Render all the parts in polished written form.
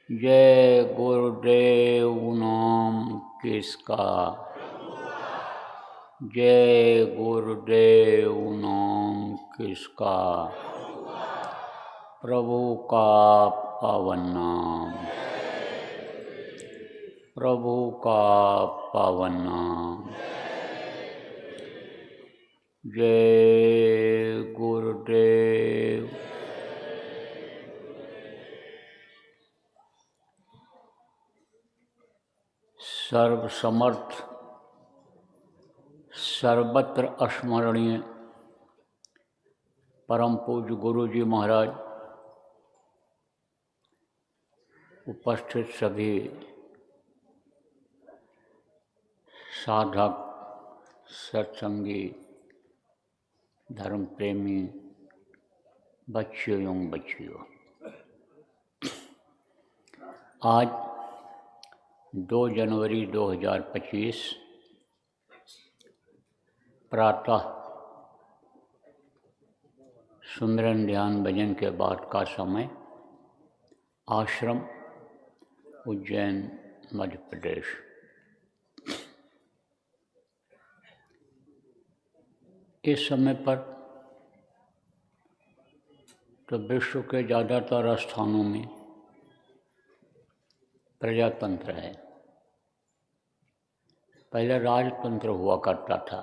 जय गुरुदेव नाम किसका। जय गुरुदेव नाम किसका। प्रभु का पावन नाम, प्रभु का पावन नाम। जय गुरुदेव। सर्वसमर्थ सर्वत्र स्मरणीय परम पूज्य गुरु जी महाराज, उपस्थित सभी साधक, सत्संगी, धर्म प्रेमी बच्चियों एवं बच्चियों, आज 2 जनवरी 2025 प्रातः सुमिरन ध्यान भजन के बाद का समय, आश्रम उज्जैन मध्य प्रदेश। इस समय पर तो विश्व के ज़्यादातर स्थानों में प्रजातंत्र है। पहले राजतंत्र हुआ करता था।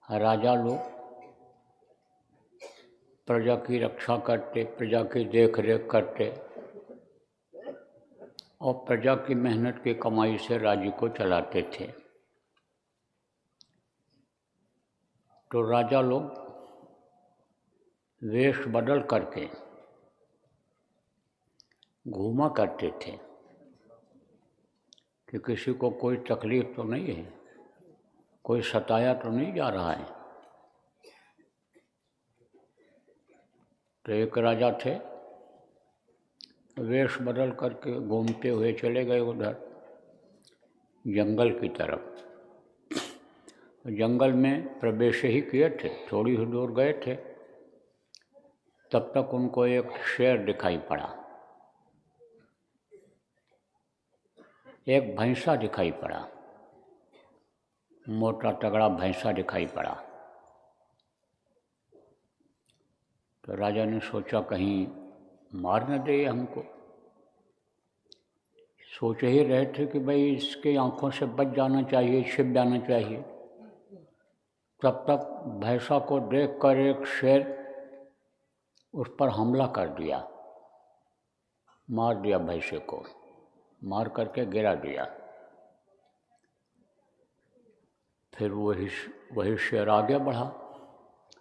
राजा लोग प्रजा की रक्षा करते, प्रजा की देख रेख करते और प्रजा की मेहनत की कमाई से राज्य को चलाते थे। तो राजा लोग वेश बदल करके घूमा करते थे कि किसी को कोई तकलीफ तो नहीं है, कोई सताया तो नहीं जा रहा है। तो एक राजा थे, वेश बदल करके घूमते हुए चले गए उधर जंगल की तरफ। जंगल में प्रवेश ही किए थे, थोड़ी ही दूर गए थे, तब तक उनको एक शेर दिखाई पड़ा, एक भैंसा दिखाई पड़ा, मोटा तगड़ा भैंसा दिखाई पड़ा। तो राजा ने सोचा कहीं मार न दे हमको। सोच ही रहे थे कि भाई इसके आंखों से बच जाना चाहिए, छिप जाना चाहिए। तब तक भैंसा को देखकर एक शेर उस पर हमला कर दिया, मार दिया, भैंसे को मार करके गिरा दिया। फिर वही शेर आगे बढ़ा।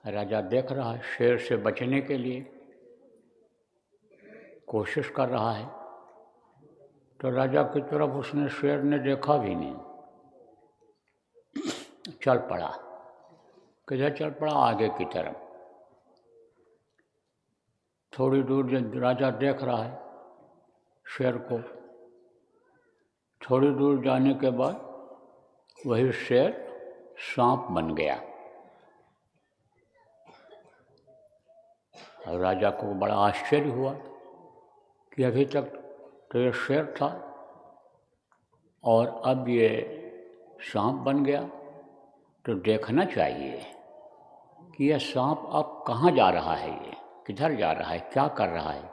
राजा देख रहा है, शेर से बचने के लिए कोशिश कर रहा है। तो राजा की तरफ उसने, शेर ने देखा भी नहीं, चल पड़ा। किधर चल पड़ा? आगे की तरफ। थोड़ी दूर जब राजा देख रहा है शेर को, थोड़ी दूर जाने के बाद वही शेर सांप बन गया। और राजा को बड़ा आश्चर्य हुआ कि अभी तक तो ये शेर था और अब ये सांप बन गया। तो देखना चाहिए कि यह सांप अब कहाँ जा रहा है, ये किधर जा रहा है, क्या कर रहा है।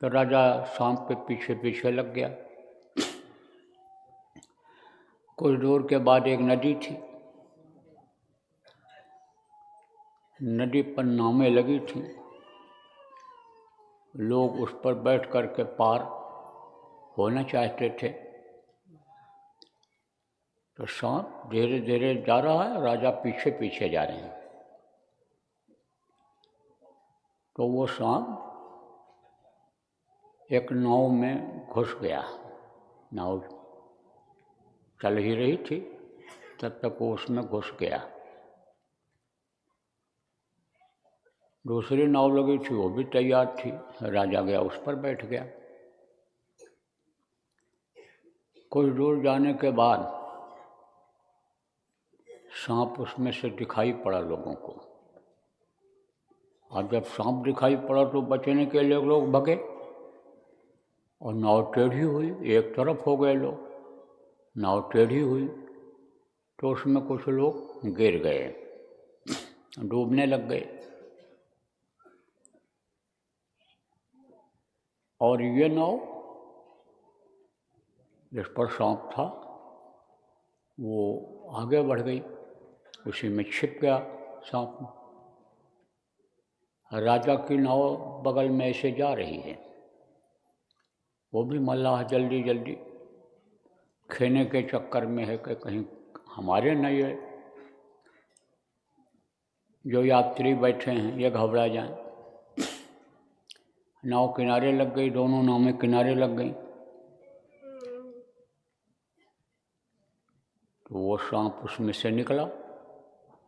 तो राजा सांप के पीछे पीछे लग गया। कुछ दूर के बाद एक नदी थी, नदी पर नावें लगी थी, लोग उस पर बैठ कर के पार होना चाहते थे। तो सांप धीरे धीरे जा रहा है, राजा पीछे पीछे जा रहे हैं। तो वो सांप एक नाव में घुस गया। नाव चल ही रही थी, तब तक वो उसमें घुस गया। दूसरी नाव लगी थी, वो भी तैयार थी। राजा गया, उस पर बैठ गया। कुछ दूर जाने के बाद सांप उसमें से दिखाई पड़ा लोगों को। और जब सांप दिखाई पड़ा तो बचने के लिए लोग भगे। और नाव टेढ़ी हुई, एक तरफ हो गए लोग, नाव टेढ़ी हुई तो उसमें कुछ लोग गिर गए, डूबने लग गए। और ये नाव जिस पर सांप था वो आगे बढ़ गई, उसी में छिप गया सांप। राजा की नाव बगल में ऐसे जा रही है, वो भी मल्लाह जल्दी जल्दी खेने के चक्कर में है कि कहीं हमारे नहीं है जो यात्री बैठे हैं ये घबरा जाएं। नाव किनारे लग गई, दोनों नावें किनारे लग गई। तो वो सांप उसमें से निकला,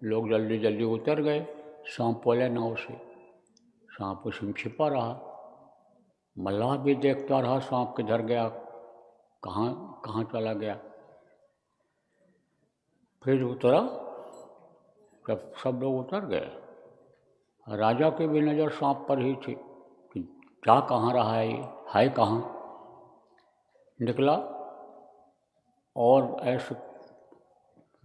लोग जल्दी जल्दी उतर गए सांप वाले नाव से। सांप उसमें छिपा रहा, मल्लाह भी देखता रहा सांप किधर गया, कहाँ कहाँ चला गया। फिर उतरा, जब सब लोग उतर गए, राजा की भी नज़र सांप पर ही थी कि जा कहाँ रहा है, ये है कहाँ। निकला और ऐसे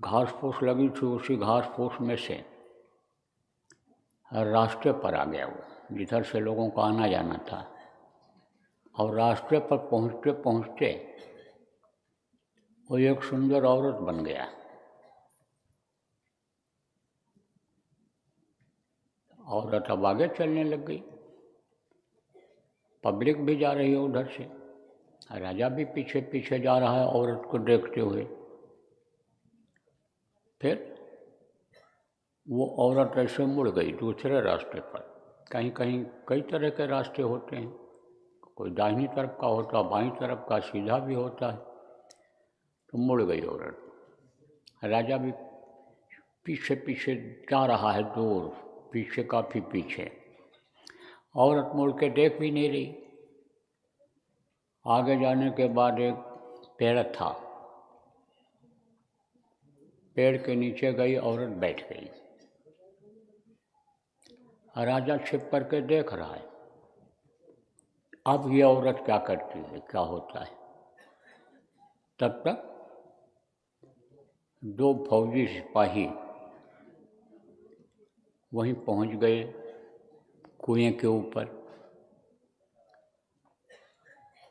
घास फूस लगी थी, उसी घास फूस में से रास्ते पर आ गया वो, जिधर से लोगों का आना जाना था। और रास्ते पर पहुँचते पहुँचते वो एक सुंदर औरत बन गया। औरत अब आगे चलने लग गई, पब्लिक भी जा रही है उधर से, राजा भी पीछे पीछे जा रहा है औरत को देखते हुए। फिर वो औरत ऐसे मुड़ गई दूसरे रास्ते पर। कहीं कहीं कई तरह के रास्ते होते हैं, कोई दाहिनी तरफ का होता, बाईं तरफ का, सीधा भी होता है। तो मुड़ गई औरत, राजा भी पीछे पीछे जा रहा है, दूर पीछे, काफ़ी पीछे। औरत मुड़ के देख भी नहीं रही। आगे जाने के बाद एक पेड़ था, पेड़ के नीचे गई औरत, बैठ गई। राजा छिप करके देख रहा है अब ये औरत क्या करती है, क्या होता है। तब तक दो फौजी सिपाही वहीं पहुंच गए कुएं के ऊपर।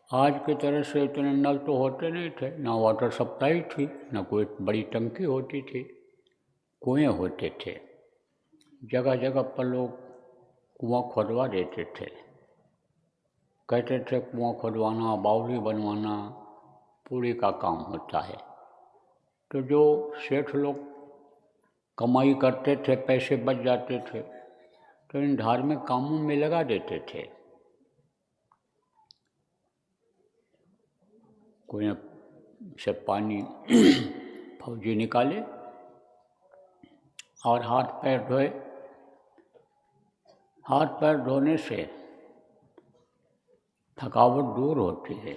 आज की तरह से इतने नल तो होते नहीं थे, ना वाटर सप्लाई थी, ना कोई बड़ी टंकी होती थी, कुएं होते थे। जगह जगह पर लोग कुआं खोदवा देते थे, कहते थे कुआं खोदवाना, बावली बनवाना पूरी का काम होता है। तो जो सेठ लोग कमाई करते थे, पैसे बच जाते थे, तो इन धार्मिक कामों में लगा देते थे। कुएं से पानी फौजी निकाले और हाथ पैर धोए। हाथ पैर धोने से थकावट दूर होती है।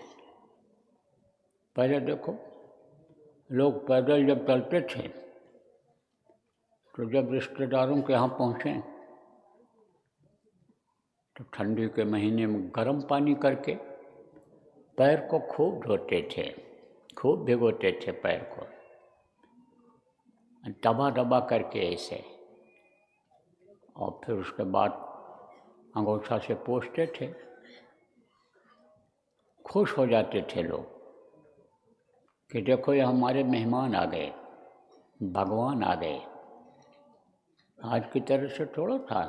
पहले देखो लोग पैदल जब चलते थे तो जब रिश्तेदारों के यहाँ पहुँचे तो ठंडी के महीने में गर्म पानी करके पैर को खूब धोते थे, खूब भिगोते थे पैर को, दबा दबा करके ऐसे, और फिर उसके बाद अंगूठा से पोंछते थे। खुश हो जाते थे लोग कि देखो ये हमारे मेहमान आ गए, भगवान आ गए। आज की तरह से थोड़ा था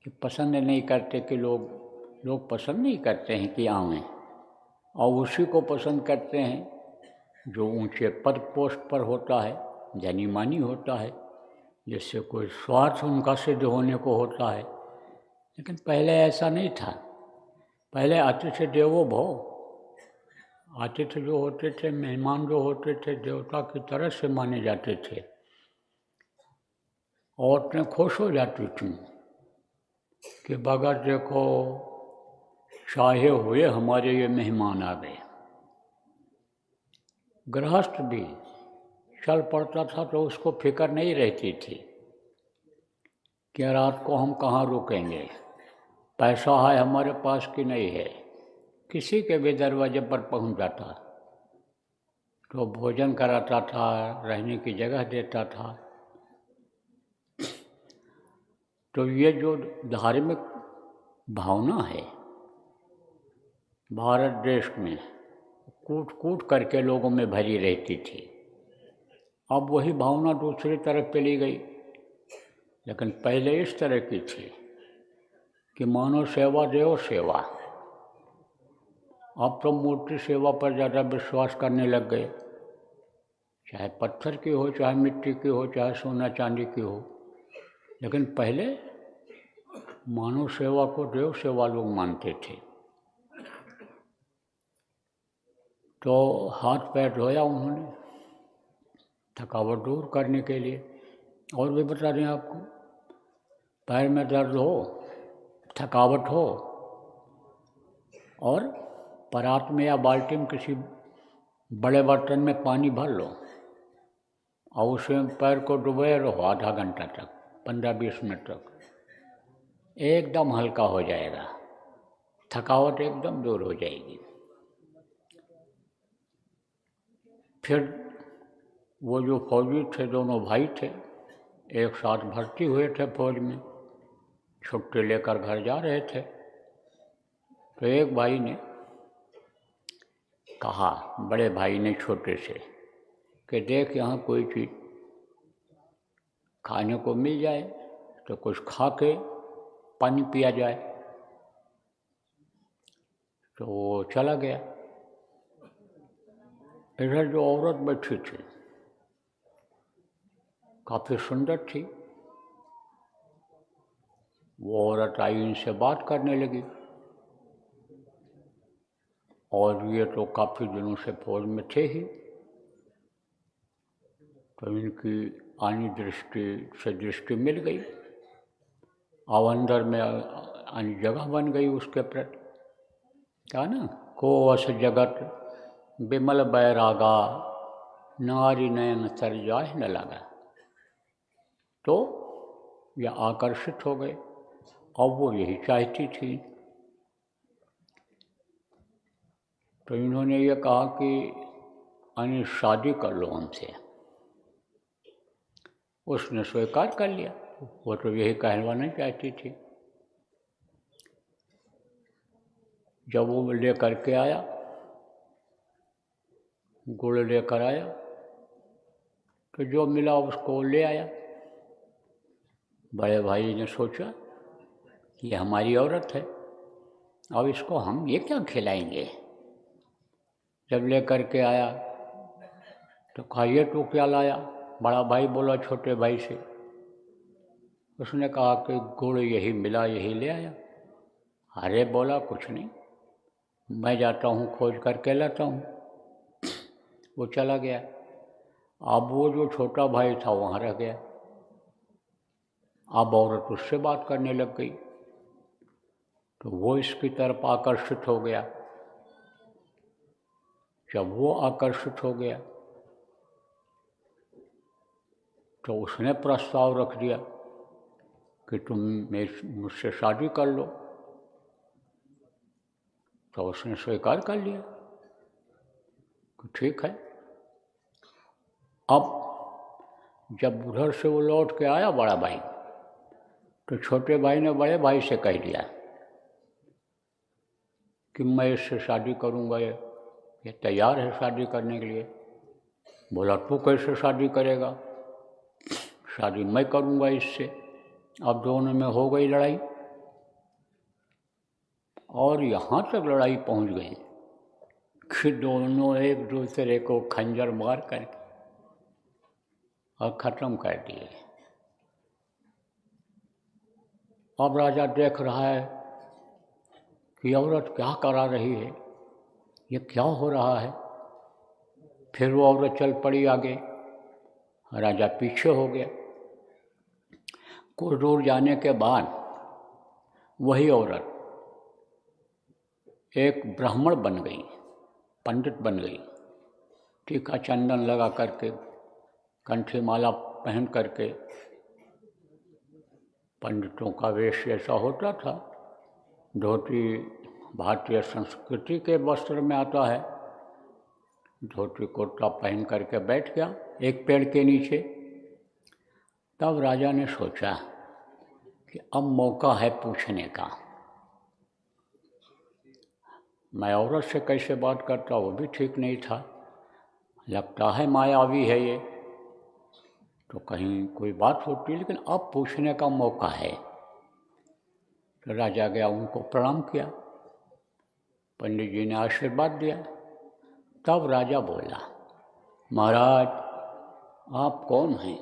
कि पसंद नहीं करते कि लोग पसंद नहीं करते हैं कि आवें, और उसी को पसंद करते हैं जो ऊंचे पद पोस्ट पर होता है, जानी मानी होता है, जिससे कोई स्वार्थ उनका सिद्ध होने को होता है। लेकिन पहले ऐसा नहीं था। पहले अतिथि देवो भव, अतिथि जो होते थे, मेहमान जो होते थे, देवता की तरह से माने जाते थे। औरतें खुश हो जाती थीं कि बगैर देखो चाहे हुए हमारे ये मेहमान आ गए। गृहस्थ भी चल पड़ता था तो उसको फिक्र नहीं रहती थी कि रात को हम कहाँ रुकेंगे, पैसा है हमारे पास कि नहीं है, किसी के भी दरवाजे पर पहुंच जाता, तो भोजन कराता था, रहने की जगह देता था। तो ये जो धार्मिक भावना है भारत देश में, कूट कूट करके लोगों में भरी रहती थी। अब वही भावना दूसरी तरफ चली गई, लेकिन पहले इस तरह की थी कि मानव सेवा देव सेवा। अब तो मूर्ति सेवा पर ज़्यादा विश्वास करने लग गए, चाहे पत्थर की हो, चाहे मिट्टी की हो, चाहे सोना चांदी की हो। लेकिन पहले मानव सेवा को देव सेवा लोग मानते थे। तो हाथ पैर धोया उन्होंने थकावट दूर करने के लिए। और भी बता दें आपको, पैर में दर्द हो, थकावट हो, और परात में या बाल्टी में किसी बड़े बर्तन में पानी भर लो और उसमें पैर को डुबोए रहो आधा घंटा तक, 15-20 मिनट तक, एकदम हल्का हो जाएगा, थकावट एकदम दूर हो जाएगी। फिर वो जो फौजी थे, दोनों भाई थे, एक साथ भर्ती हुए थे फौज में, छुट्टी लेकर घर जा रहे थे। तो एक भाई ने कहा, बड़े भाई ने छोटे से, कि देख यहाँ कोई चीज़ खाने को मिल जाए तो कुछ खा के पानी पिया जाए। तो वो चला गया। इधर जो औरत बैठी थी काफ़ी सुंदर थी। वो औरत आई, इनसे बात करने लगी, और ये तो काफ़ी दिनों से फौज में थे ही, तो इनकी आनी दृष्टि से दृष्टि मिल गई। अब अंदर में आनी जगह बन गई उसके प्रति। क्या ना, को अस जगत विमल बैरागा, नारी नयन तर जाह न लगा। तो यह आकर्षित हो गए, अब वो यही चाहती थी। तो इन्होंने ये कहा कि अनी शादी कर लो हमसे। उसने स्वीकार कर लिया, वो तो यही कहलवाना चाहती थी। जब वो लेकर के आया, गुड़ लेकर आया, तो जो मिला उसको ले आया। बड़े भाई ने सोचा ये हमारी औरत है, अब इसको हम ये क्या खिलाएंगे। जब लेकर के आया तो कहा, ये तो क्या लाया। बड़ा भाई बोला छोटे भाई से, उसने कहा कि गुड़ यही मिला, यही ले आया। अरे बोला, कुछ नहीं, मैं जाता हूँ खोज करके लाता हूँ। वो चला गया। अब वो जो छोटा भाई था वहाँ रह गया। अब औरत उससे बात करने लग गई, तो वो इसकी तरफ आकर्षित हो गया। जब वो आकर्षित हो गया तो उसने प्रस्ताव रख दिया कि तुम मुझसे शादी कर लो। तो उसने स्वीकार कर लिया कि ठीक है। अब जब उधर से वो लौट के आया बड़ा भाई, तो छोटे भाई ने बड़े भाई से कह दिया कि मैं इससे शादी करूँगा, ये तैयार है शादी करने के लिए। बोला, तू कैसे शादी करेगा, शादी मैं करूँगा इससे। अब दोनों में हो गई लड़ाई, और यहाँ तक लड़ाई पहुँच गई कि दोनों एक दूसरे को खंजर मार करके और ख़त्म कर दिए। अब राजा देख रहा है कि औरत क्या करा रही है, ये क्या हो रहा है। फिर वो औरत चल पड़ी आगे, राजा पीछे हो गया। कुछ दूर जाने के बाद वही औरत एक ब्राह्मण बन गई, पंडित बन गई। टीका चंदन लगा करके, कंठी माला पहन करके, पंडितों का वेश ऐसा होता था, धोती भारतीय संस्कृति के वस्त्र में आता है, धोती कुर्ता पहन करके बैठ गया एक पेड़ के नीचे। तब राजा ने सोचा कि अब मौका है पूछने का, मैं औरत से कैसे बात करता, वो भी ठीक नहीं था, लगता है मायावी है ये, तो कहीं कोई बात होती, लेकिन अब पूछने का मौका है। तो राजा गया, उनको प्रणाम किया, पंडित जी ने आशीर्वाद दिया। तब राजा बोला, महाराज आप कौन हैं,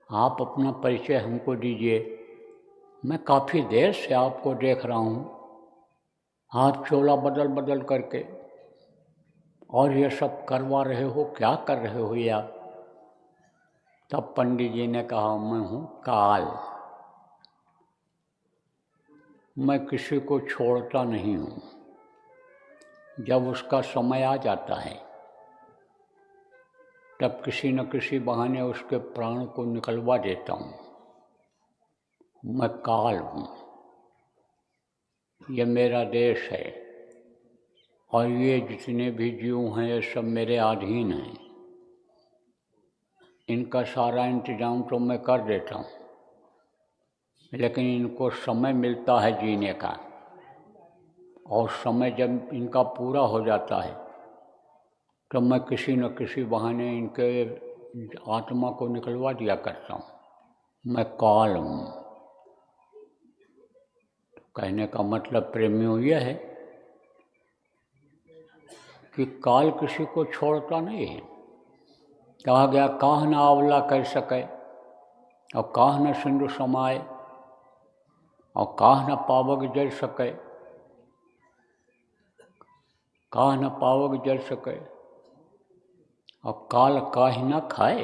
आप अपना परिचय हमको दीजिए, मैं काफ़ी देर से आपको देख रहा हूँ, हाथ चोला बदल बदल करके, और ये सब करवा रहे हो, क्या कर रहे हो ये आप? तब पंडित जी ने कहा, मैं हूँ काल, मैं किसी को छोड़ता नहीं हूँ, जब उसका समय आ जाता है तब किसी न किसी बहाने उसके प्राण को निकलवा देता हूँ, मैं काल हूँ, ये मेरा देश है और ये जितने भी जीव हैं ये सब मेरे अधीन हैं, इनका सारा इंतजाम तो मैं कर देता हूँ, लेकिन इनको समय मिलता है जीने का, और समय जब इनका पूरा हो जाता है तो मैं किसी न किसी बहाने इनके आत्मा को निकलवा दिया करता हूँ, मैं काल हूँ। कहने का मतलब प्रेमियों यह है कि काल किसी को छोड़ता नहीं है। कहा गया, काह न आंवला कर सके और काह न सिंधु समाए और काह न पावक जल सके, काह न पावक जल सके और काल काहे न खाए।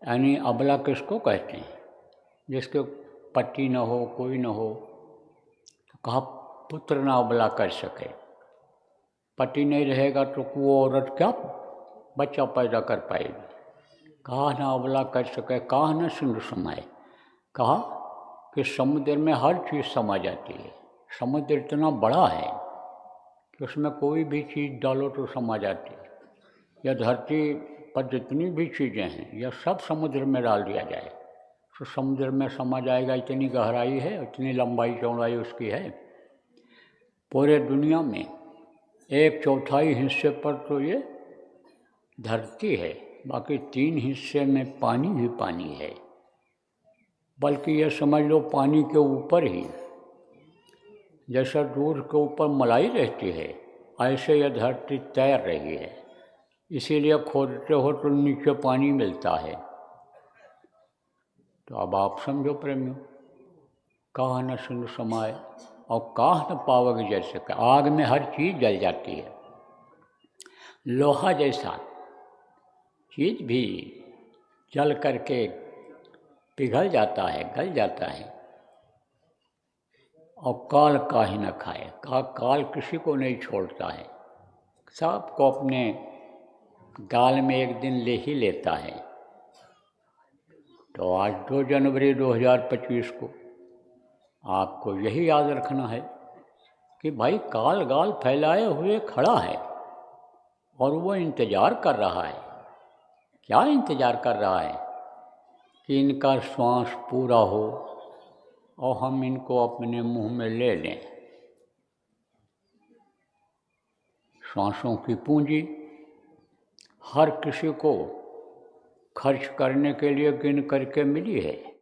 यानी अबला किसको कहते हैं, जिसके पति न हो, कोई न हो, तो कहा पुत्र न अबला कर सके, पति नहीं रहेगा तो वो औरत क्या बच्चा पैदा कर पाएगी। कहा न अबला कर सके, कहा न सिंधु समाए, कहा कि समुद्र में हर चीज़ समा जाती है, समुद्र इतना बड़ा है कि उसमें कोई भी चीज़ डालो तो समा जाती है। यह धरती पर जितनी भी चीज़ें हैं यह सब समुद्र में डाल दिया जाए तो समुद्र में समा जाएगा, इतनी गहराई है, इतनी लंबाई चौड़ाई उसकी है। पूरे दुनिया में 1/4 हिस्से पर तो ये धरती है, बाकी 3 हिस्से में पानी ही पानी है, बल्कि ये समझ लो पानी के ऊपर ही, जैसा दूध के ऊपर मलाई रहती है ऐसे यह धरती तैर रही है, इसीलिए खोदते हो तो नीचे पानी मिलता है। तो अब आप समझो प्रेमियों, काह न सिंधु समाए और काह न पावक जल सके, आग में हर चीज़ जल जाती है, लोहा जैसा चीज़ भी जल करके पिघल जाता है, गल जाता है, और काल काहे न खाए, काल किसी को नहीं छोड़ता है, सबको अपने गाल में एक दिन ले ही लेता है। तो आज 2 जनवरी 2025 को आपको यही याद रखना है कि भाई काल गाल फैलाए हुए खड़ा है और वो इंतज़ार कर रहा है। क्या इंतज़ार कर रहा है? कि इनका श्वास पूरा हो और हम इनको अपने मुंह में ले लें। श्वासों की पूंजी हर किसी को खर्च करने के लिए गिन करके मिली है।